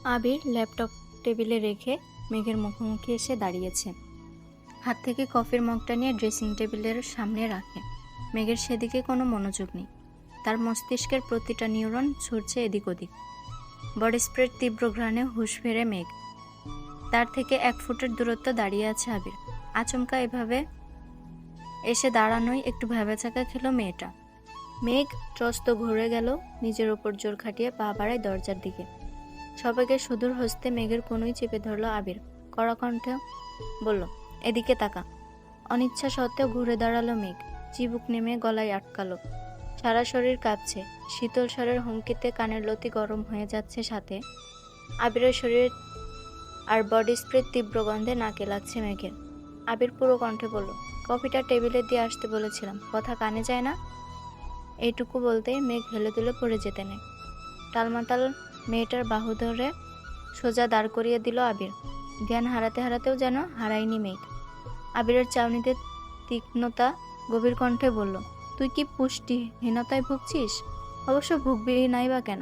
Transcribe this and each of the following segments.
আবির laptop টেবিলে রেখে মেঘের মুখোমুখি এসে দাঁড়িয়েছে। হাত থেকে কফির মগটা নিয়ে ড্রেসিং টেবিলের সামনে রাখে। মেঘের সেদিকে কোনো মনোযোগ নেই। তার মস্তিষ্কের প্রতিটা নিউরন ছুটছে এদিক ওদিক। বডি স্প্রের তীব্র ঘ্রাণে হুঁশ ফেরে মেঘ। তার থেকে 1 ফুটের দূরত্ব দাঁড়িয়ে আছে আবির। আচমকা এভাবে এসে দাঁড়ানোই একটু ভ্যাবাচ্যাকা খেল মেয়েটা। মেঘ ত্রস্ত ঘুরে গেল, নিজের ওপর জোর খাটিয়ে পা বাড়ায় দরজার দিকে। সবাইকে সুদূর হস্তে মেঘের কোনোই চেপে ধরল আবির। কড়া কণ্ঠে বলল, এদিকে তাকা। অনিচ্ছা সত্ত্বেও ঘুরে দাঁড়ালো মেঘ। চিবুক নেমে গলায় আটকালো। সারা শরীর কাঁপছে। শীতল স্বরের হুমকিতে কানের লতি গরম হয়ে যাচ্ছে, সাথে আবিরের শরীর আর বডি স্প্রে তীব্র গন্ধে নাকে লাগছে মেঘের। আবির পুরো কণ্ঠে বলল, কফিটা টেবিলে দিয়ে আসতে বলেছিলাম, কথা কানে যায় না? এইটুকু বলতেই মেঘ হেলে দুলে পড়ে যেতে নেয়। টালমাটাল মেয়েটার বাহু ধরে সোজা দাঁড় করিয়ে দিল আবির। জ্ঞান হারাতে হারাতেও যেন হারায়নি মেঘ। আবিরের চাউনিতে তীক্ষ্ণতা, গভীর কণ্ঠে বলল, তুই কি পুষ্টিহীনতায় ভুগছিস? অবশ্য ভুগবি নাই বা কেন?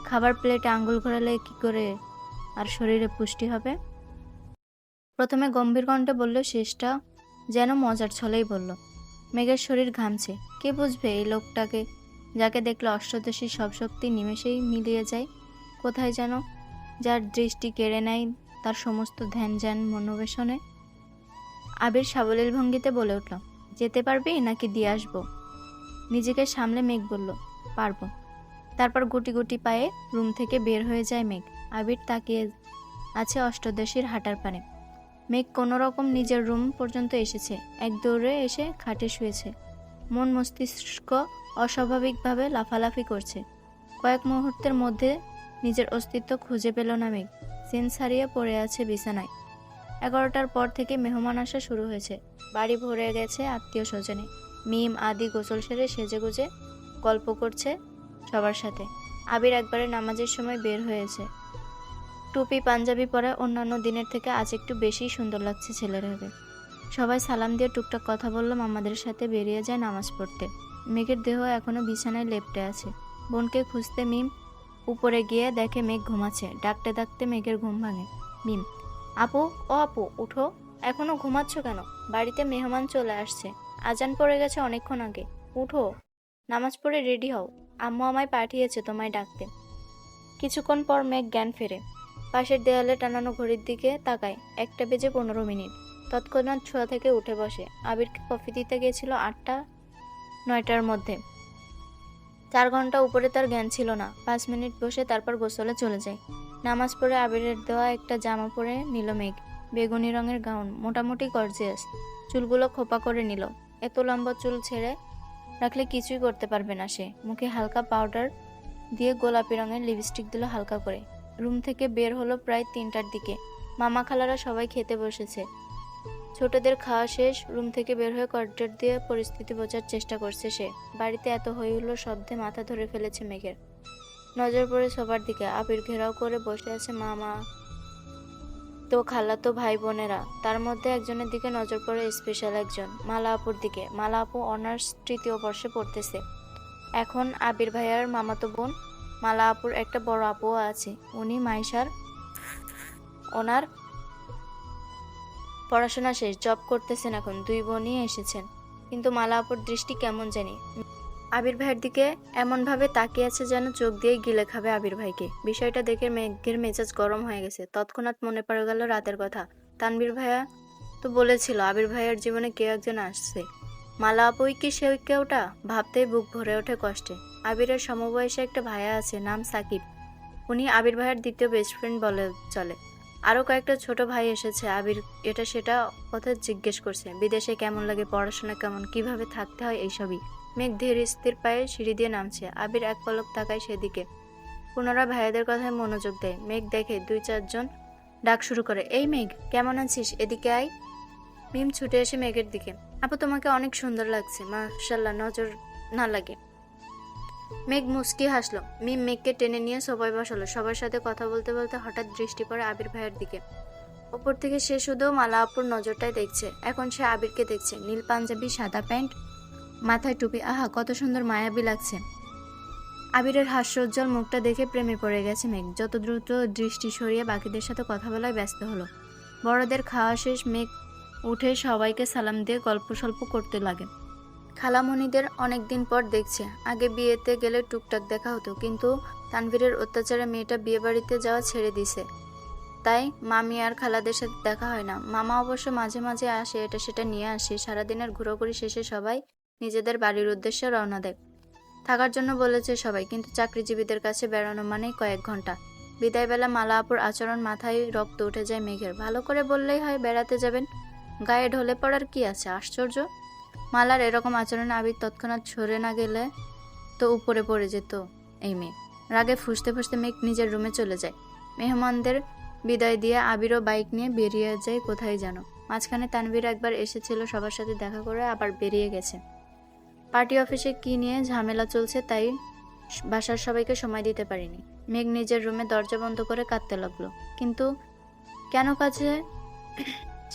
খাবার প্লেটে আঙ্গুল ঘোরালে কি করে আর শরীরে পুষ্টি হবে? প্রথমে গম্ভীর কণ্ঠে বলল, শেষটা যেন মজার ছলেই বলল। মেঘের শরীর ঘামছে। কে বুঝবে এই লোকটাকে, যাকে দেখলে অষ্টদশী সব শক্তি নিমেষেই মিলিয়ে যায়? কোথায় যেন যার দৃষ্টি কেড়ে নেয় তার সমস্ত ধ্যান জ্ঞান মনোবেশনে। আবির সাবলীল ভঙ্গিতে বলে উঠল, যেতে পারবি নাকি দিয়ে আসবো? নিজেকে সামলে মেঘ বলল, পারবো। তারপর গুটি গুটি পায়ে রুম থেকে বের হয়ে যায় মেঘ। আবির তাকিয়ে আছে অষ্টদশীর হাঁটার পানে। মেঘ কোনো রকম নিজের রুম পর্যন্ত এসেছে। এক দৌড়ে এসে খাটে শুয়েছে। মন মস্তিষ্ক অস্বাভাবিকভাবে লাফালাফি করছে। কয়েক মুহূর্তের মধ্যে নিজের অস্তিত্ব খুঁজে পেল না মেঘ। সেন্স হারিয়ে পড়ে আছে বিছানায়। 11টার পর থেকে মেহমান আসা শুরু হয়েছে। বাড়ি ভরে গেছে আত্মীয় স্বজনে। মিম আদি গোসল সেরে সেজেগুজে গল্প করছে সবার সাথে। আবির একবারে নামাজের সময় বের হয়েছে। টুপি পাঞ্জাবি পরা অন্যান্য দিনের থেকে আজ একটু বেশি সুন্দর লাগছে ছেলেটাকে। সবাই সালাম দিয়ে টুকটাক কথা বলল, মামাদের সাথে বেরিয়ে যায় নামাজ পড়তে। মেঘের দেহ এখনো বিছানায় লেপ্টে আছে। বোনকে খুঁজতে মিম উপরে গিয়ে দেখে মেঘ ঘুমাচ্ছে। ডাকতে ডাকতে মেঘের ঘুম ভাঙে। মিম, আপু, ও আপু, উঠো। এখনো ঘুমাচ্ছ কেন? বাড়িতে মেহমান চলে আসছে। আজান পড়ে গেছে অনেকক্ষণ আগে। উঠো, নামাজ পড়ে রেডি হও। আম্মু আমায় পাঠিয়েছে তোমায় ডাকতে। কিছুক্ষণ পর মেঘ জ্ঞান ফেরে। পাশের দেয়ালে টানানো ঘড়ির দিকে তাকায়। 1:15। তৎক্ষণাৎ ছোঁয়া থেকে উঠে বসে। আবিরকে কফি দিতে গেছিল 8টা-9টার মধ্যে। 4 ঘন্টা উপরে তার জ্ঞান ছিল না। 5 মিনিট বসে তারপর গোসলে চলে যায়। নামাজ পড়ে আবিরের দেওয়া একটা জামা পরে নিল মেঘ। বেগুনি রঙের গাউন, মোটামুটি গর্জিয়াস। চুলগুলো খোপা করে নিল। এত লম্বা চুল ছেড়ে রাখলে কিছুই করতে পারবে না সে। মুখে হালকা পাউডার দিয়ে গোলাপি রঙের লিপস্টিক দিল হালকা করে। রুম থেকে বের হলো প্রায় 3টার দিকে। মামা খালারা সবাই খেতে বসেছে। ছোটদের খাওয়া শেষ। রুম থেকে বের হয়ে করিডোর দিয়ে পরিস্থিতি বোঝার চেষ্টা করছে সে। বাড়িতে এত হইহুল্লোড় শব্দে মাথা ধরে ফেলেছে মেঘের। নজর পড়ে সবার দিকে। আবির ঘেরাও করে বসে আছে মামা তো খালাতো ভাই বোনেরা। তার মধ্যে একজনের দিকে নজর পড়ে, স্পেশাল একজন, মালা আপুর দিকে। মালা আপু অনার্স 3য় বর্ষে পড়তেছে। এখন আবির ভাইয়ার মামাতো বোন মালা আপুর একটা বড় আপুও আছে। উনি মাইশার। ওনার পড়াশোনা শেষ, জব করতেছেন এখন। 2 বোনই এসেছেন। কিন্তু মালা আপুর দৃষ্টি কেমন জানি আবির ভাইয়ের দিকে এমনভাবে তাকিয়ে আছে যেন চোখ দিয়ে গিলে খাবে আবির ভাইকে। বিষয়টা দেখে মেঘের মেজাজ গরম হয়ে গেছে। তৎক্ষণাৎ মনে পড়ে গেল রাতের কথা। তানবীর ভাইয়া তো বলেছিল আবির ভাইয়ের জীবনে কেউ একজন আসছে। মালা আপুই কি সে কেউটা? ভাবতেই বুক ভরে ওঠে কষ্টে। আবিরের সমবয়সী একটা ভাইয়া আছে, নাম সাকিব। উনি আবির ভাইয়ের দ্বিতীয় বেস্ট ফ্রেন্ড বলে চলে। আরও কয়েকটা ছোট ভাই এসেছে। আবির এটা সেটা কথা জিজ্ঞেস করছে। বিদেশে কেমন লাগে, পড়াশোনা কেমন, কিভাবে থাকতে হয়, এইসবই। মেঘ ধীর স্থির পায়ে সিঁড়ি দিয়ে নামছে। আবির এক পলক তাকায় সেদিকে। পুনরায় ভাইয়াদের কথায় মনোযোগ দেয়। মেঘ দেখে 2-4 জন ডাক শুরু করে, এই মেঘ, কেমন আছিস, এদিকে আয়। মিম ছুটে এসে মেঘের দিকে, আপু তোমাকে অনেক সুন্দর লাগছে, মাশাআল্লাহ, নজর না লাগে। মেঘ মুচকি হাসলো। মিম মেঘকে টেনে নিয়ে সোফায় বসালো। সবার সাথে কথা বলতে বলতে হঠাৎ দৃষ্টি পড়ে আবির ভাইয়ের দিকে। ওপর থেকে সে শুধু মালা আপুর নজরটাই দেখছে। এখন সে আবিরকে দেখছে। নীল পাঞ্জাবি, সাদা প্যান্ট, মাথায় টুপি। আহা, কত সুন্দর মায়াবী লাগছে। আবিরের হাস্যোজ্জ্বল মুখটা দেখে প্রেমে পড়ে গেছে মেঘ। যত দ্রুত দৃষ্টি সরিয়ে বাকিদের সাথে কথা বলায় ব্যস্ত হলো। বড়দের খাওয়া শেষ, মেঘ উঠে সবাইকে সালাম দিয়ে গল্প সল্প করতে লাগে। খালামণিদের অনেকদিন পর দেখছে। আগে বিয়েতে গেলে টুকটাক দেখা হতো, কিন্তু তানভীরের অত্যাচারে মেয়েটা বিয়ে বাড়িতে যাওয়া ছেড়ে দিছে। তাই মামি আর খালাদের সাথে দেখা হয় না। মামা অবশ্য মাঝে মাঝে আসে, এটা সেটা নিয়ে আসে। সারাদিনের ঘোরাঘুরি শেষে সবাই নিজেদের বাড়ির উদ্দেশ্যে রওনা দেয়। থাকার জন্য বলেছে সবাই, কিন্তু চাকরিজীবীদের কাছে বেড়ানো মানেই কয়েক ঘন্টা। বিদায়বেলা মালা আপুর আচরণ, মাথায় রক্ত উঠে যায় মেঘের। ভালো করে বললেই হয় বেড়াতে যাবেন, গায়ে ঢলে পড়ার কি আছে? আশ্চর্য! মালার এরকম আচরণে আবির তৎক্ষণাৎ সরে না গেলে তো উপরে পড়ে যেত এই মেয়ে। রাগে ফুঁসতে ফুঁসতে মেঘ নিজের রুমে চলে যায়। মেহমানদের বিদায় দিয়ে আবিরও বাইক নিয়ে বেরিয়ে যায় কোথায় যেন। মাঝখানে তানভীর একবার এসেছিল, সবার সাথে দেখা করে আবার বেরিয়ে গেছে। পার্টি অফিসে কি নিয়ে ঝামেলা চলছে তাই বাসার সবাইকে সময় দিতে পারিনি। মেঘ নিজের রুমে দরজা বন্ধ করে কাঁদতে লাগলো, কিন্তু কেন কাছে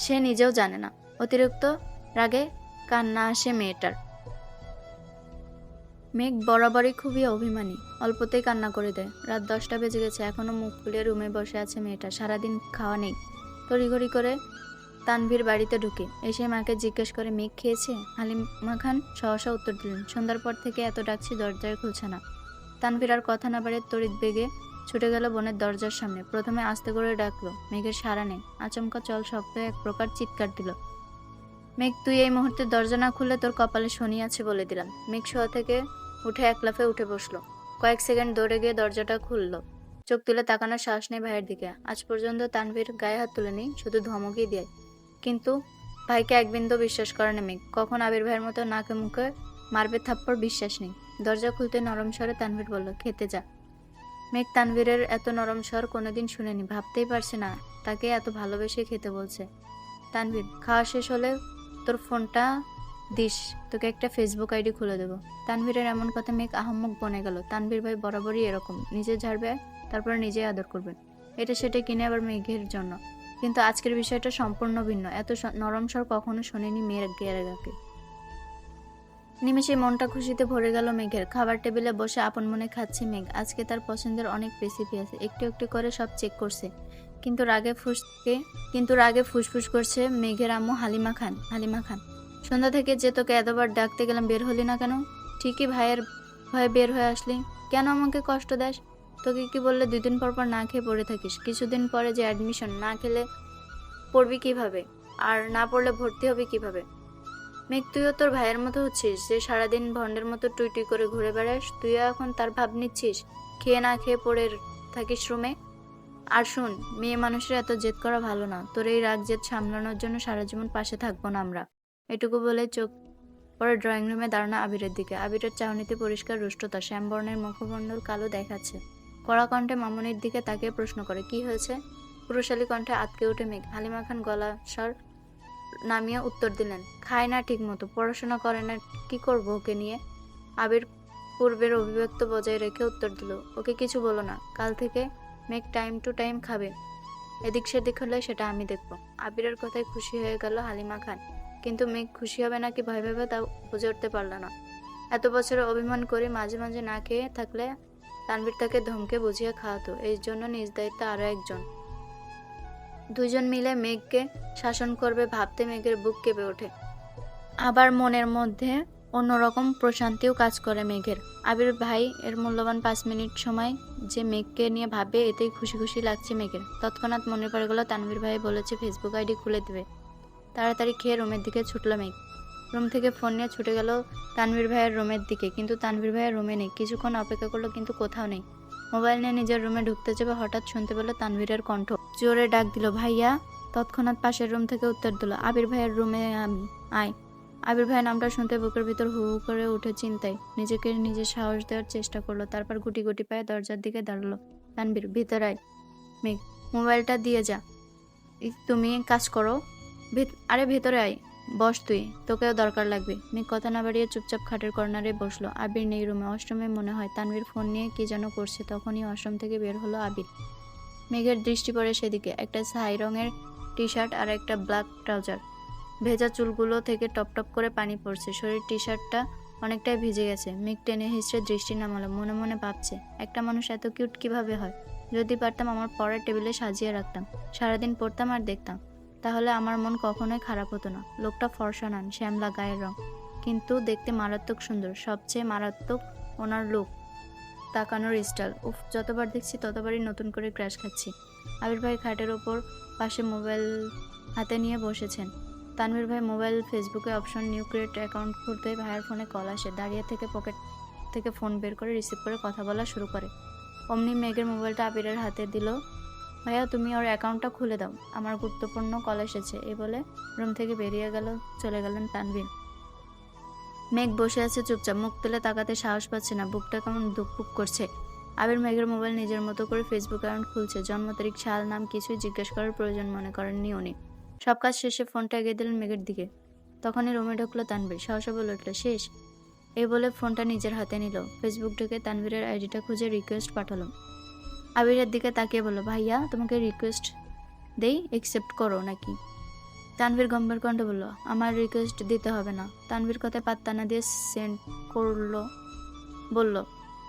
সে নিজেও জানে না। অতিরিক্ত রাগে কান্না আসে মেয়েটার। মেঘ বরাবরই খুবই অভিমানী, অল্পতেই কান্না করে দেয়। রাত 10টা বেজে গেছে, এখনো মুখ ফুলিয়ে রুমে বসে আছে মেয়েটা। সারাদিন খাওয়া নেই। তড়িঘড়ি করে তানভীর বাড়িতে ঢুকে এসে মাকে জিজ্ঞেস করে, মেঘ খেয়েছে? হালিমা খান সহসা উত্তর দিলেন, সন্ধ্যার পর থেকে এত ডাকছি, দরজায় খুলছে না। তানভীর আর কথা না বাড়িয়ে তড়িৎ বেগে ছুটে গেল বোনের দরজার সামনে। প্রথমে আস্তে করে ডাকলো, মেঘের সাড়া নেই। আচমকা চল শক্ত এক প্রকার চিৎকার দিল, মেঘ তুই এই মুহূর্তে দরজা না খুললে তোর কপালে শনি আছে বলে দিলাম। মেঘ শোয়া থেকে উঠে এক লাফে উঠে বসলো। কয়েক সেকেন্ড দৌড়ে গিয়ে দরজাটা খুললো। চোখ তুলে তাকানোর সাহস নেই ভাইয়ের দিকে। আজ পর্যন্ত তানভীর গায়ে হাত তুলেনি, শুধু ধমকই দেয়। কিন্তু ভাইকে এক বিন্দু বিশ্বাস করে না মেঘ। কখন আবির ভাইয়ের মতো নাকে মুখে মারবে থাপ্পড় বিশ্বাস নেই। দরজা খুলতে নরম স্বরে তানভীর বলল, খেতে যা। মেঘ তানভীরের এত নরম স্বর কোনোদিন শুনেনি, ভাবতেই পারছে না তাকে এত ভালোবেসে খেতে বলছে। তানভীর, খাওয়া শেষ হলে তোর ফোনটা দিস, তোকে একটা ফেসবুক আইডি খুলে দেবো। তানভীরের এমন কথা মেঘ আহাম্মক বনে গেল। তানভীর ভাই বরাবরই এরকম, নিজে ঝাড়বে তারপরে নিজেই আদর করবেন। এটা সেটা কিনে আবার মেঘের জন্য। কিন্তু আজকের বিষয়টা সম্পূর্ণ ভিন্ন। এত নরম স্বর কখনো শোনেনি মেঘের আগে। নিমেষে মনটা খুশিতে ভরে গেল মেঘের। খাবার টেবিলে বসে আপন মনে খাচ্ছে মেঘ। আজকে তার পছন্দের অনেক রেসিপি আছে, একটু একটু করে সব চেক করছে। কিন্তু রাগে ফুসফুস করছে মেঘের আম্মু, হালিমা খান, হালিমা খান। সন্ধ্যা থেকে যে তোকে এতবার ডাকতে গেলাম, বের হলি না কেন? ঠিকই ভাইয়ের ভয়ে বের হয়ে আসলি। কেন আমাকে কষ্ট দেস? তোকে কি বললে 2 দিন পর পর না খেয়ে পড়ে থাকিস? কিছুদিন পরে যে অ্যাডমিশন, না খেলে পড়বি কিভাবে? আর না পড়লে ভর্তি হবি কিভাবে? মেঘ, তুইও তোর ভাইয়ের মতো হচ্ছিস, যে সারাদিন ভন্ডের মতো টুই টুই করে ঘুরে বেড়াস। তুইও এখন তার ভাব নিচ্ছিস, খেয়ে না খেয়ে পড়ে থাকিস রুমে। আর শুন, মেয়ে মানুষের এত জেদ করা ভালো না। তোর এই রাগ জেদ সামলানোর জন্য সারা জীবন পাশে থাকবো না আমরা। এটুকু বলে চোখ পরে ড্রয়িং রুমে দাঁড়ানো আবিরের দিকে। আবিরের চাহনিতে পরিষ্কার রুষ্টতা, শ্যামবর্ণের মুখমণ্ডল কালো দেখাচ্ছে। কড়া কণ্ঠে মামনির দিকে তাকিয়ে প্রশ্ন করে, কি হয়েছে? পুরুষালী কণ্ঠে আতকে উঠে মেঘ। হালিমা খান গলা স্বর নামিয়ে উত্তর দিলেন, খায় না ঠিক মতো, পড়াশোনা করে না, কি করবো ওকে নিয়ে? আবির পূর্বের অভিব্যক্ত বজায় রেখে উত্তর দিল, ওকে কিছু বলো না, কাল থেকে মেঘ টাইম টু টাইম খাবে। এদিক সেদিক হলে সেটা আমি দেখব। আবিরের কথায় খুশি হয়ে গেল হালিমা খান, কিন্তু মেঘ খুশি হবে নাকি ভয় পাবে তা বুঝে উঠতে পারল না। এত বছরে অভিমান করে মাঝে মাঝে না খেয়ে থাকলে তানভীর তাকে ধমকে বুঝিয়ে খাওয়াতো, এই জন্য নিজ দায়িত্বে আরো একজন। 2 জন মিলে মেঘকে শাসন করবে ভাবতে মেঘের বুক কেঁপে ওঠে। আবার মনের মধ্যে অন্যরকম প্রশান্তিও কাজ করে মেঘের। আবির ভাই এর মূল্যবান 5 মিনিট সময় যে মেঘকে নিয়ে ভাবে, এতেই খুশি খুশি লাগছে মেঘের। তৎক্ষণাৎ মনে পড়ে গেল তানভীর ভাই বলেছে ফেসবুক আইডি খুলে দেবে। তাড়াতাড়ি খেয়ে রুমের দিকে ছুটল মেঘ। রুম থেকে ফোন নিয়ে ছুটে গেল তানভীর ভাইয়ের রুমের দিকে, কিন্তু তানভীর ভাইয়ের রুমে নেই। কিছুক্ষণ অপেক্ষা করলো, কিন্তু কোথাও নেই। মোবাইল নিয়ে নিজের রুমে ঢুকতে যাবে, হঠাৎ শুনতে পেল তানভীরের কণ্ঠ। জোরে ডাক দিল, ভাইয়া। তৎক্ষণাৎ পাশের রুম থেকে উত্তর দিল, আবির ভাইয়ের রুমে আমি, আয়। আবির ভাইয়ের নামটা শুনতে বুকের ভিতর হু হু করে উঠে চিন্তায়। নিজেকে নিজে সাহস দেওয়ার চেষ্টা করলো, তারপর গুটি গুটি পায়ে দরজার দিকে দাঁড়ালো। তানভীর, ভিতর আয়। মেঘ, মোবাইলটা দিয়ে যা, তুমি কাজ করো। আরে ভেতরে আয়, বস তুই, তোকেও দরকার লাগবে। মেঘ কথা না বাড়িয়ে চুপচাপ খাটের কর্নারে বসলো। আবির নেই রুমে, অষ্টমে মনে হয়। তানভীর ফোন নিয়ে কি যেন করছে, তখনই অষ্টম থেকে বের হলো আবির। মেঘের দৃষ্টি পড়ে সেদিকে। একটা ছাই রঙের টি শার্ট আর একটা ব্ল্যাক ট্রাউজার। ভেজা চুলগুলো থেকে টপ টপ করে পানি পড়ছে। শরীর টি শার্টটা অনেকটাই ভিজে গেছে। মেঘ টেনে হিঁচড়ে দৃষ্টি নামালো, মনে মনে ভাবছে একটা মানুষ এত কিউট কিভাবে হয়। যদি পারতাম আমার পড়ার টেবিলে সাজিয়ে রাখতাম, সারাদিন পড়তাম আর দেখতাম, তাহলে আমার মন কখনোই খারাপ হতো না। লোকটা ফর্সা নন, শ্যামলা গায়ের রং, কিন্তু দেখতে মারাত্মক সুন্দর। সবচেয়ে মারাত্মক ওনার লুক, তাকানোর স্টাইল। উফ, যতবার দেখছি ততবারই নতুন করে ক্র্যাশ খাচ্ছি। আবির ভাই খাটের ওপর পাশে মোবাইল হাতে নিয়ে বসেছেন। তানভীর ভাই মোবাইল ফেসবুকে অপশন নিউ ক্রিয়েট অ্যাকাউন্ট খুলতে ভাইয়ের ফোনে কল আসে। দাঁড়িয়ে থেকে পকেট থেকে ফোন বের করে রিসিভ করে কথা বলা শুরু করে। অমনি মেঘের মোবাইলটা আবিরের হাতে দিল। ভাইয়া, তুমি ওর অ্যাকাউন্টটা খুলে দাও, আমার গুরুত্বপূর্ণ কল এসেছে। এই বলে রুম থেকে বেরিয়ে চলে গেলেন তানভীর। মেঘ বসে আছে চুপচাপ, মুখ তুলে তাকাতে সাহস পাচ্ছে না, বুকটা কেমন ধুকপুক করছে। আবির মেঘের মোবাইল নিজের মতো করে ফেসবুক অ্যাকাউন্ট খুলছে। জন্ম তারিখ, সাল, নাম কিছুই জিজ্ঞেস করার প্রয়োজন মনে করেননি উনি। সব কাজ শেষে ফোনটা এগিয়ে দিলেন মেঘের দিকে। তখনই রুমে ঢুকলো তানভীর। সহসা বলে উঠল, শেষ। এই বলে ফোনটা নিজের হাতে নিল। ফেসবুক ঢুকে তানভীরের আইডিটা খুঁজে রিকোয়েস্ট পাঠালো। আবিরের দিকে তাকিয়ে বলল, ভাইয়া তোমাকে রিকোয়েস্ট দেই, একসেপ্ট করো নাকি? তানভীর গম্ভীর কণ্ঠে বলল, আমার রিকোয়েস্ট দিতে হবে না। তানভীর কথায় পাত্তা না দিয়ে সেন্ড করলো। বলল,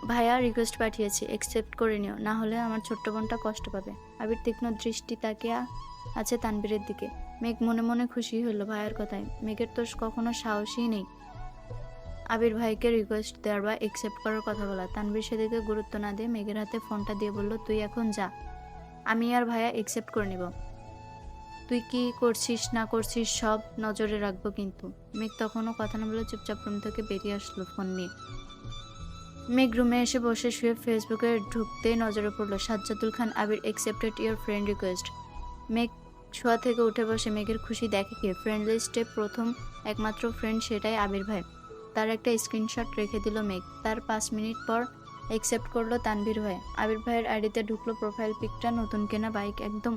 ভাইয়া রিকোয়েস্ট পাঠিয়েছি, একসেপ্ট করে নিও, না হলে আমার ছোট্ট বোনটা কষ্ট পাবে। আবির তীক্ষ্ণ দৃষ্টি তাকিয়ে আছে তানভীরের দিকে। মেঘ মনে মনে খুশি হলো ভাইয়ের কথায়। মেঘের তো কখনো সাহসই নেই আবির ভাইকে রিকোয়েস্ট দেওয়ার বা একসেপ্ট করার কথা বলা। তানভীর সেদিকে গুরুত্ব না দিয়ে মেঘের হাতে ফোনটা দিয়ে বলল, তুই এখন যা, আমি আর ভাইয়া একসেপ্ট করে নিব। তুই কি করছিস না করছিস সব নজরে রাখবো কিন্তু। মেঘ তখনও কথা না বলে চুপচাপ রুম থেকে বেরিয়ে আসলো ফোন নিয়ে। মেঘ রুমে এসে বসে শুয়ে ফেসবুকে ঢুকতেই নজরে পড়লো সাজ্জাদুল খান, আবির একসেপ্টেড ইয়োর ফ্রেন্ড রিকোয়েস্ট। মেঘ শোয়া থেকে উঠে বসে মেঘের খুশি দেখে কি ফ্রেন্ড লিস্টে প্রথম একমাত্র ফ্রেন্ড সেটাই আবির ভাই। তার একটা স্ক্রিনশট রেখে দিল মেঘ। তার 5 মিনিট পর একসেপ্ট করলো তানভীর ভাই। আবির ভাইয়ের আইডিতে ঢুকলো প্রোফাইল পিকটা, নতুন কেনা বাইক, একদম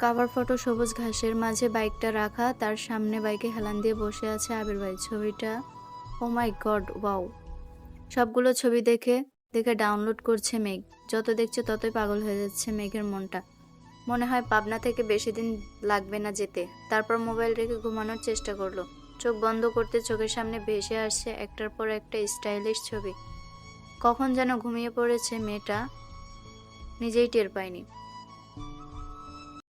কাভার ফটো, সবুজ ঘাসের মাঝে বাইকটা রাখা, তার সামনে বাইকে হেলান দিয়ে বসে আছে আবির ভাই। ছবিটা, ও মাই গড, ওয়াও। সবগুলো ছবি দেখে দেখে ডাউনলোড করছে মেঘ। যত দেখছে ততই পাগল হয়ে যাচ্ছে মেঘের মনটা। মনে হয় পাবনা থেকে বেশি দিন লাগবে না যেতে। তারপর মোবাইল রেখে ঘুমানোর চেষ্টা করলো। চোখ বন্ধ করতে চোখের সামনে ভেসে আসছে একটার পর একটা স্টাইলিশ ছবি। কখন যেন ঘুমিয়ে পড়েছে মেয়েটা, নিজেই টের পায়নি।